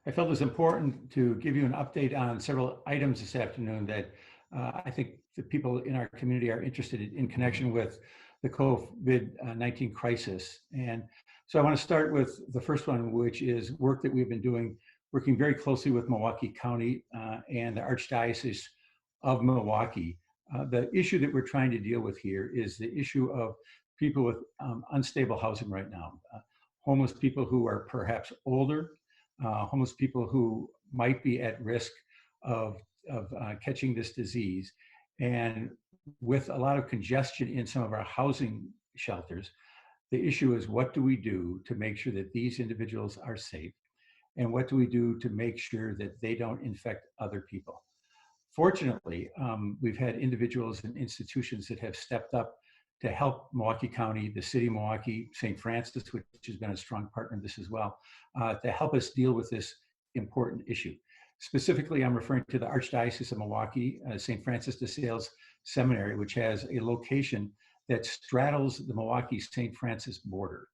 I felt it was important to give you an update on several items this afternoon that I think the people in our community are interested in connection with the COVID-19 crisis. And so I want to start with the first one, which is work that we've been doing, working very closely with Milwaukee County and the Archdiocese of Milwaukee. The issue that we're trying to deal with here is the issue of people with unstable housing right now. Homeless people who are perhaps older, homeless people who might be at risk of catching this disease. And with a lot of congestion in some of our housing shelters, the issue is, what do we do to make sure that these individuals are safe? And what do we do to make sure that they don't infect other people? Fortunately, we've had individuals and institutions that have stepped up to help Milwaukee County, the city of Milwaukee, St. Francis, which has been a strong partner in this as well, to help us deal with this important issue. Specifically, I'm referring to the Archdiocese of Milwaukee, St. Francis de Sales Seminary, which has a location that straddles the Milwaukee-St. Francis border.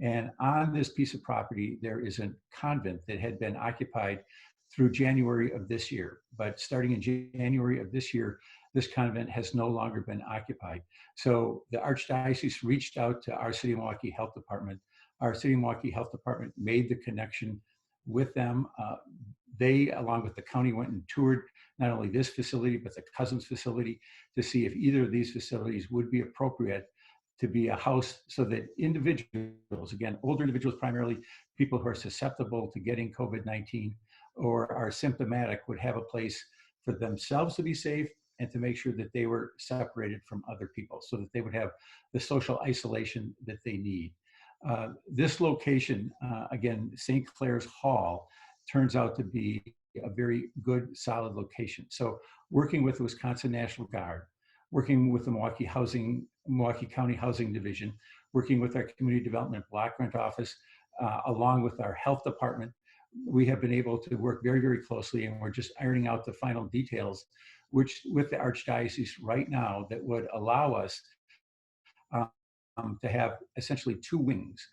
And on this piece of property, there is a convent that had been occupied through January of this year. But starting in January of this year, this convent has no longer been occupied. So the Archdiocese reached out to our City of Milwaukee Health Department. Our City of Milwaukee Health Department made the connection with them. They, along with the county, went and toured not only this facility, but the Cousins facility to see if either of these facilities would be appropriate to be a house so that individuals, again, older individuals primarily, people who are susceptible to getting COVID-19 or are symptomatic, would have a place for themselves to be safe and to make sure that they were separated from other people so that they would have the social isolation that they need. This location, again, St. Clair's Hall, turns out to be a very good, solid location. So working with the Wisconsin National Guard, working with the Milwaukee County Housing Division, working with our Community Development Block Grant Office, along with our Health Department, we have been able to work very, very closely, and we're just ironing out the final details, which with the Archdiocese right now that would allow us to have essentially two wings,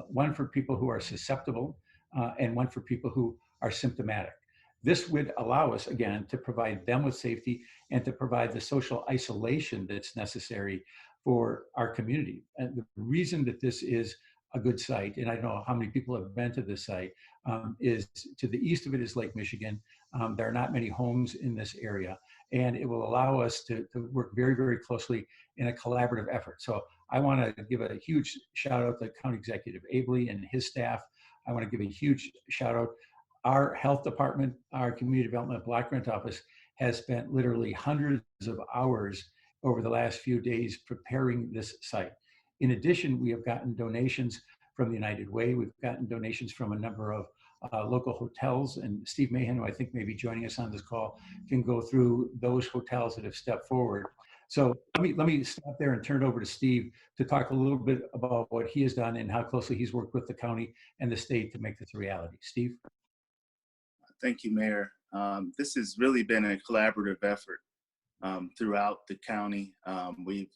one for people who are susceptible and one for people who are symptomatic. This would allow us, again, to provide them with safety and to provide the social isolation that's necessary for our community. And the reason that this is a good site, and I don't know how many people have been to this site, is to the east of it is Lake Michigan. There are not many homes in this area, and it will allow us to work very, very closely in a collaborative effort. So I want to give a huge shout out to County Executive Abley and his staff. I want to give a huge shout out. Our health department, our community development block grant office has spent literally hundreds of hours over the last few days preparing this site. In addition, we have gotten donations from the United Way. We've gotten donations from a number of local hotels, and Steve Mahan, who I think may be joining us on this call, can go through those hotels that have stepped forward. So let me stop there and turn it over to Steve to talk a little bit about what he has done and how closely he's worked with the county and the state to make this a reality. Steve? Thank you, Mayor. This has really been a collaborative effort throughout the county. We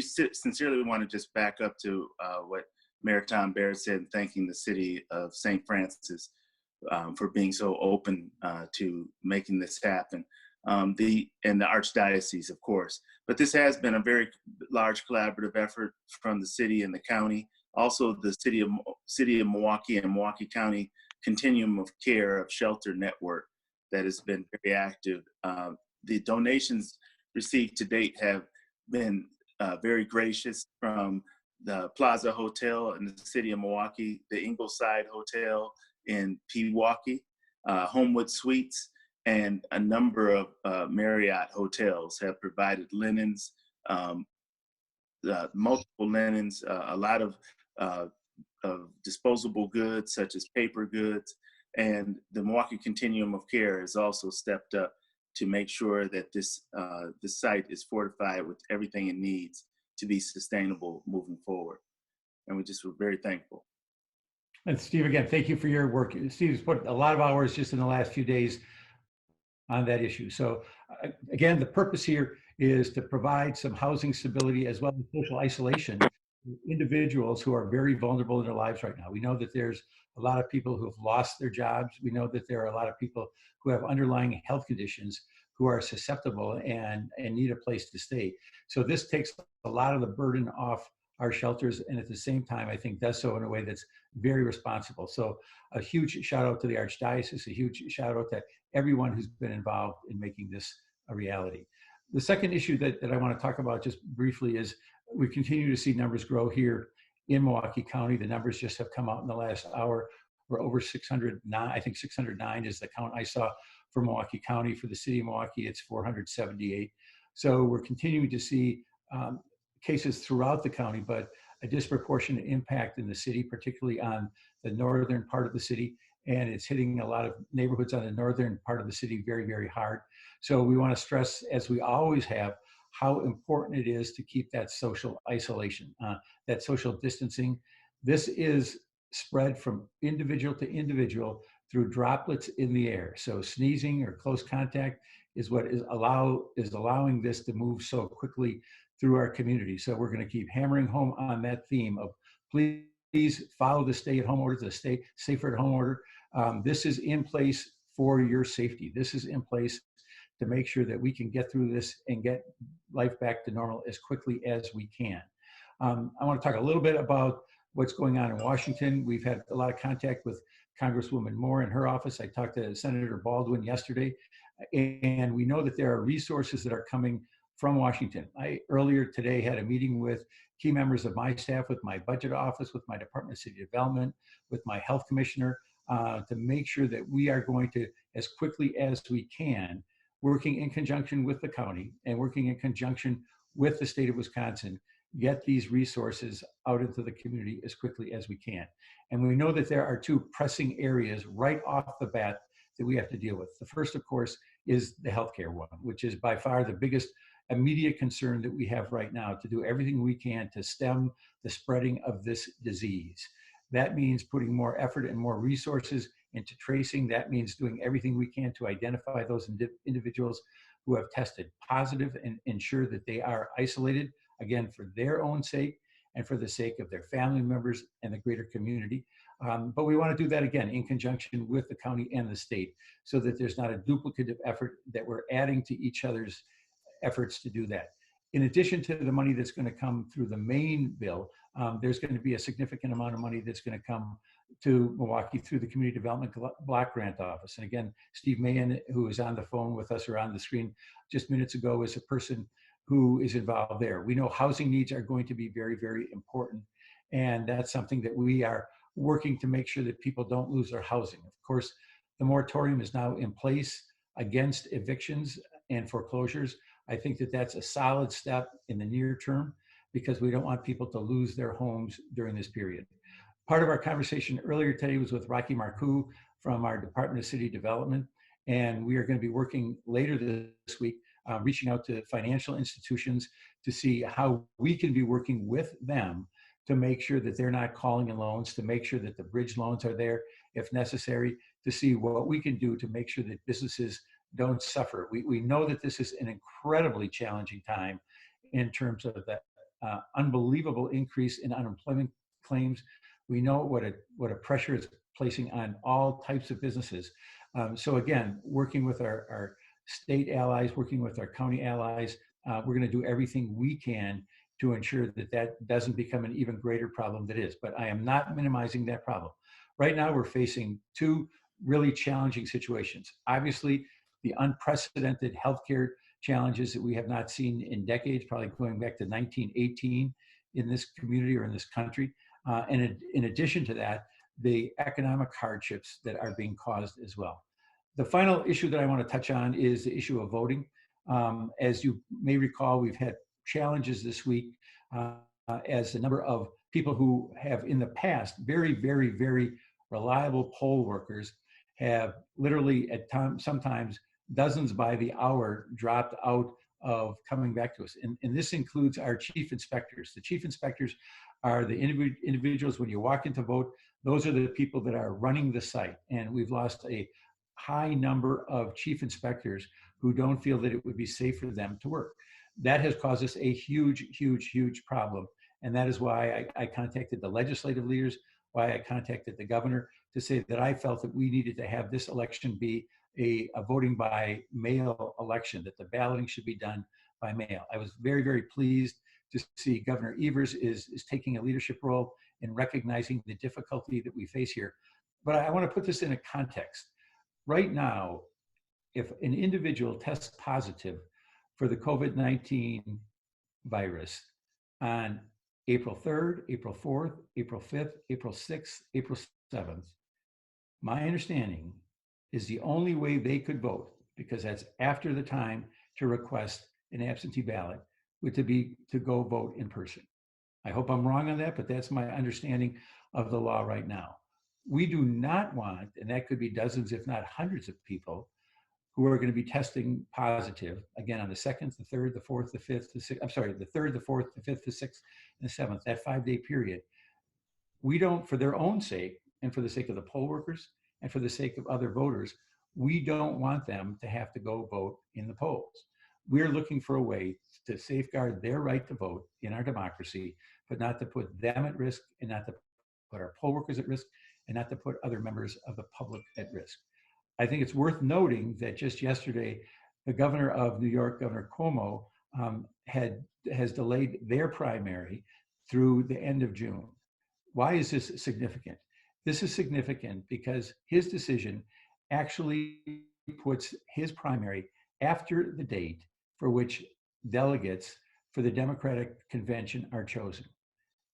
sincerely want to just back up to what Mayor Tom Baird said, thanking the city of St. Francis for being so open to making this happen. And the Archdiocese, of course. But this has been a very large collaborative effort from the city and the county. Also, the city of Milwaukee and Milwaukee County Continuum of Care of Shelter Network that has been very active. The donations received to date have been very gracious, from the Plaza Hotel in the city of Milwaukee, the Ingleside Hotel in Pewaukee, Homewood Suites, and a number of Marriott hotels have provided linens, multiple linens, a lot of disposable goods such as paper goods. And the Milwaukee Continuum of Care has also stepped up to make sure that this site is fortified with everything it needs to be sustainable moving forward. And we're very thankful. And Steve, again, thank you for your work. Steve's put a lot of hours just in the last few days on that issue. So again, the purpose here is to provide some housing stability as well as social isolation individuals who are very vulnerable in their lives right now. We know that there's a lot of people who have lost their jobs. We know that there are a lot of people who have underlying health conditions who are susceptible and need a place to stay. So this takes a lot of the burden off our shelters, and at the same time, I think does so in a way that's very responsible. So a huge shout out to the Archdiocese, a huge shout out to everyone who's been involved in making this a reality. The second issue that I want to talk about just briefly is we continue to see numbers grow here in Milwaukee County. The numbers just have come out in the last hour. We're over 609. I think 609 is the count I saw for Milwaukee County. For the city of Milwaukee, it's 478. So we're continuing to see cases throughout the county, but a disproportionate impact in the city, particularly on the northern part of the city. And it's hitting a lot of neighborhoods on the northern part of the city very, very hard. So we want to stress, as we always have, how important it is to keep that social isolation, that social distancing. This is spread from individual to individual through droplets in the air. So sneezing or close contact is what is allowing this to move so quickly through our community. So we're going to keep hammering home on that theme of please follow the stay-at-home order, the stay safer at home order. This is in place for your safety. This is in place to make sure that we can get through this and get life back to normal as quickly as we can. I want to talk a little bit about what's going on in Washington. We've had a lot of contact with Congresswoman Moore in her office. I talked to Senator Baldwin yesterday, and we know that there are resources that are coming from Washington. I earlier today had a meeting with key members of my staff, with my budget office, with my Department of City Development, with my health commissioner, to make sure that we are going to, as quickly as we can, working in conjunction with the county and working in conjunction with the state of Wisconsin, get these resources out into the community as quickly as we can. And we know that there are two pressing areas right off the bat that we have to deal with. The first, of course, is the healthcare one, which is by far the biggest immediate concern that we have right now, to do everything we can to stem the spreading of this disease. That means putting more effort and more resources into tracing. That means doing everything we can to identify those individuals who have tested positive and ensure that they are isolated, again, for their own sake and for the sake of their family members and the greater community. But we want to do that, again, in conjunction with the county and the state, so that there's not a duplicative effort, that we're adding to each other's efforts to do that. In addition to the money that's going to come through the main bill, there's going to be a significant amount of money that's going to come to Milwaukee through the Community Development Block Grant Office. And again, Steve Mahan, who is on the phone with us or on the screen just minutes ago, is a person who is involved there. We know housing needs are going to be very, very important. And that's something that we are working to make sure that people don't lose their housing. Of course, the moratorium is now in place against evictions and foreclosures. I think that that's a solid step in the near term, because we don't want people to lose their homes during this period. Part of our conversation earlier today was with Rocky Marcoux from our Department of City Development, and we are going to be working later this week, reaching out to financial institutions to see how we can be working with them to make sure that they're not calling in loans, to make sure that the bridge loans are there if necessary, to see what we can do to make sure that businesses don't suffer. We know that this is an incredibly challenging time in terms of the unbelievable increase in unemployment claims. We know what a pressure it's placing on all types of businesses. So again, working with our state allies, working with our county allies, we're going to do everything we can to ensure that that doesn't become an even greater problem than it is. But I am not minimizing that problem. Right now, we're facing two really challenging situations. Obviously, the unprecedented healthcare challenges that we have not seen in decades, probably going back to 1918 in this community or in this country. And in addition to that, the economic hardships that are being caused as well. The final issue that I want to touch on is the issue of voting. As you may recall, we've had challenges this week as the number of people who have in the past very, very, very reliable poll workers have literally at times, sometimes dozens by the hour, dropped out of coming back to us. And this includes our chief inspectors. The chief inspectors are the individuals, when you walk in to vote, those are the people that are running the site. And we've lost a high number of chief inspectors who don't feel that it would be safe for them to work. That has caused us a huge, huge, huge problem. And that is why I contacted the legislative leaders, why I contacted the governor to say that I felt that we needed to have this election be a voting by mail election, that the balloting should be done by mail. I was very, very pleased to see Governor Evers is taking a leadership role in recognizing the difficulty that we face here. But I want to put this in a context. Right now, if an individual tests positive for the COVID-19 virus on April 3rd, April 4th, April 5th, April 6th, April 7th, my understanding is the only way they could vote, because that's after the time to request an absentee ballot, would to be to go vote in person. I hope I'm wrong on that, but that's my understanding of the law right now. We do not want, and that could be dozens, if not hundreds of people who are going to be testing positive, again, on the 2nd, the 3rd, the 4th, the 5th, the 6th, I'm sorry, the 3rd, the 4th, the 5th, the 6th, and the 7th, that 5-day period. We don't, for their own sake, and for the sake of the poll workers, and for the sake of other voters, we don't want them to have to go vote in the polls. We're looking for a way to safeguard their right to vote in our democracy, but not to put them at risk, and not to put our poll workers at risk, and not to put other members of the public at risk. I think it's worth noting that just yesterday, the governor of New York, Governor Cuomo, has delayed their primary through the end of June. Why is this significant? This is significant because his decision actually puts his primary after the date for which delegates for the Democratic convention are chosen.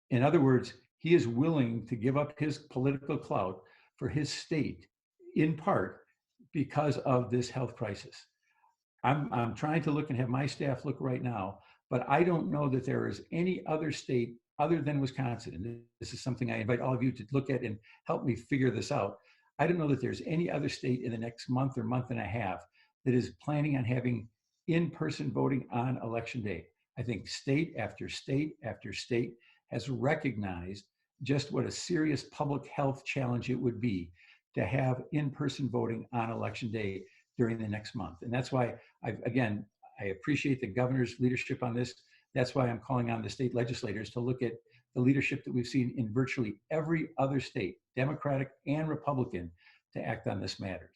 In other words, he is willing to give up his political clout for his state, in part because of this health crisis. I'm trying to look and have my staff look right now, but I don't know that there is any other state other than Wisconsin. And this is something I invite all of you to look at and help me figure this out. I don't know that there's any other state in the next month or month and a half that is planning on having in-person voting on election day. I think state after state after state has recognized just what a serious public health challenge it would be to have in-person voting on election day during the next month. And that's why, I appreciate the governor's leadership on this. That's why I'm calling on the state legislators to look at the leadership that we've seen in virtually every other state, Democratic and Republican, to act on this matter.